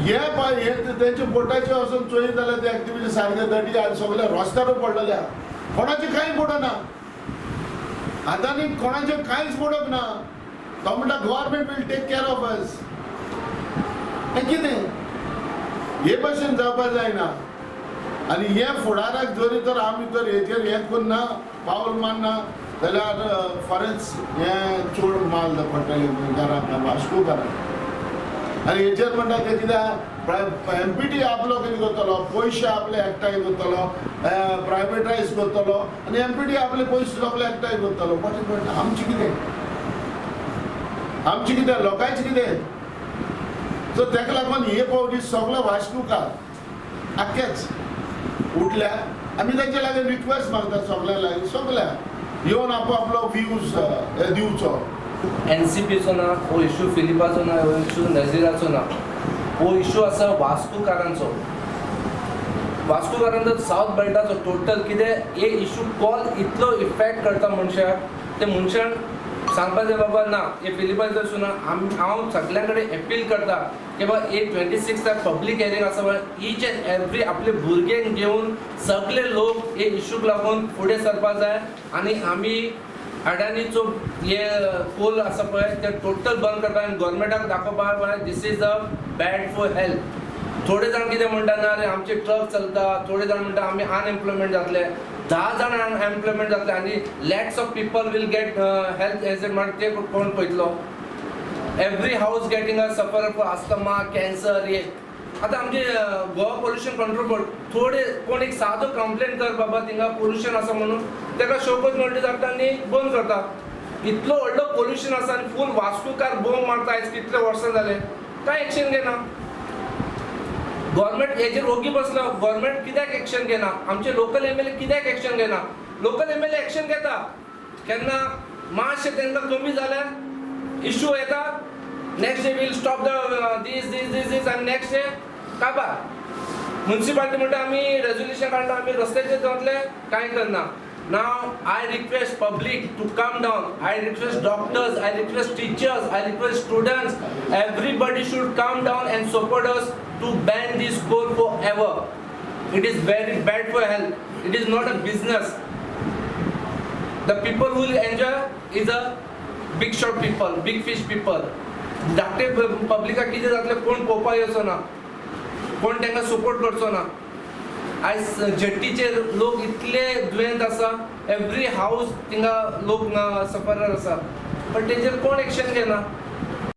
हे त्यांचे पोटाचे वचून चोरी जाल्या ते ऍक्टिव्हिटी सारखे दटी आज सगळे रस्त्यावर पडलेल्या कोणाचे काही पडना आतांनी कोणाचे कांयच पडप ना तो म्हणटा government will take care of us हें कितें हे भशेन जावपाक जायना आनी हे फुडाराक जरी तर आमी तर हेचेर हें करना पावल मारना जाल्यार खरेंच हें चड माल पडटलें घराक वास्कोकाराक आनी हेचेर म्हणटा ते कित्याक एमपीटी आपलो कितें करतलो पयशे आपले एकठांय करतलो प्रायवेटायज करतलो आनी एमपीटी आपले पयशे सगळे एकठांय करतलो बट आमचें कितें लोकांचें कितें सो तेका लागून हे पावटी सगळे वास्कोकार आख्खेच उठल्या आमी तांचे लागीं रिक्वेस्ट मागता सगळ्या लागीं सगळ्या येवन आपलो व्ह्यूज दिवचो एनसीपीचो ना हो इश्यू फिलिपाचो ना हो इश्यू नझीराचो ना हो इश्यू आसा वास्कोकारांचो वास्कोकारांचो सावथ बेल्टाचो टोटल कितें एक इश्यू कॉल इतलो इफेक्ट करता मनशाक ते मनशान सांगपाक जाय बाबा ना हे फिलिपाचो इश्यू ना हांव सगळ्यां कडेन अपील करता की बाबा एक 26 पब्लीक हियरींग आसा पळय ईच एंड एवरी आपले भुरग्यांक घेवन सगळे लोक हे इश्यूक लागून फुडें सरपाक जाय आनी आमी अडानीचो हे कोल आसा पळय ते टोटल बंद करता आनी गव्हर्मेंटाक दाखोवपाक पळय this is a bad for health थोडे जाण कितें म्हणटा ना रे आमचे ट्रक चलता थोडे जाण म्हणटा आमी अनएम्प्लॉयमेंट जातले 10 जाण अनएम्प्लॉयमेंट जातले आनी lakhs of people will get health agent म्हणटा ते कोण पळयतलो एवरी हाऊस गेटिंग अ सफर फॉर अस्थमा कॅन्सर हे आतां आमचे गोवा पोल्युशन कंट्रोल बोर्ड थोडे कोण एक सादो कंप्लेन कर बाबा थिंगा पोल्युशन आसा म्हणून तेका शोकत नोटीस धाडटा आनी बंद करता इतलो व्हडलो पोल्युशन आसा आनी फूल वास्कोकार बॉम्ब मारता आयज कितले वर्सां जाले कांय एक्शन घेना गव्हर्मेंट हेजेर ओगी बसला गव्हर्मेंट कित्याक एक्शन घेना आमचे लोकल एमएलए कित्याक एक्शन घेना लोकल एमएलए एक्शन घेता केन्ना मातशें तेंकां कमी जाल्यार इश्यू येता next day will stop the this आनी नेक्स्ट डे काबार म्युनिसिपालिटी म्हणटा आमी रेजोल्युशन काडटा आमी रस्त्याचेर जातले कांय करना नाव I request public to come down I request doctors I request teachers I request students everybody should come down and support us to ban this coal forever. It is very bad for health. It is not a business. The people who will enjoy is a big shot people, big fish people. धाकटे पब्लिका कितें जातले कोण पळोवपाक येवचो ना कोण तांकां support करचो ना आयज जेट्टीचे लोक इतले दुयेंत आसा एवरी हाऊस थिंगा लोक सफरर आसा पण तेजेर कोण एक्शन घेना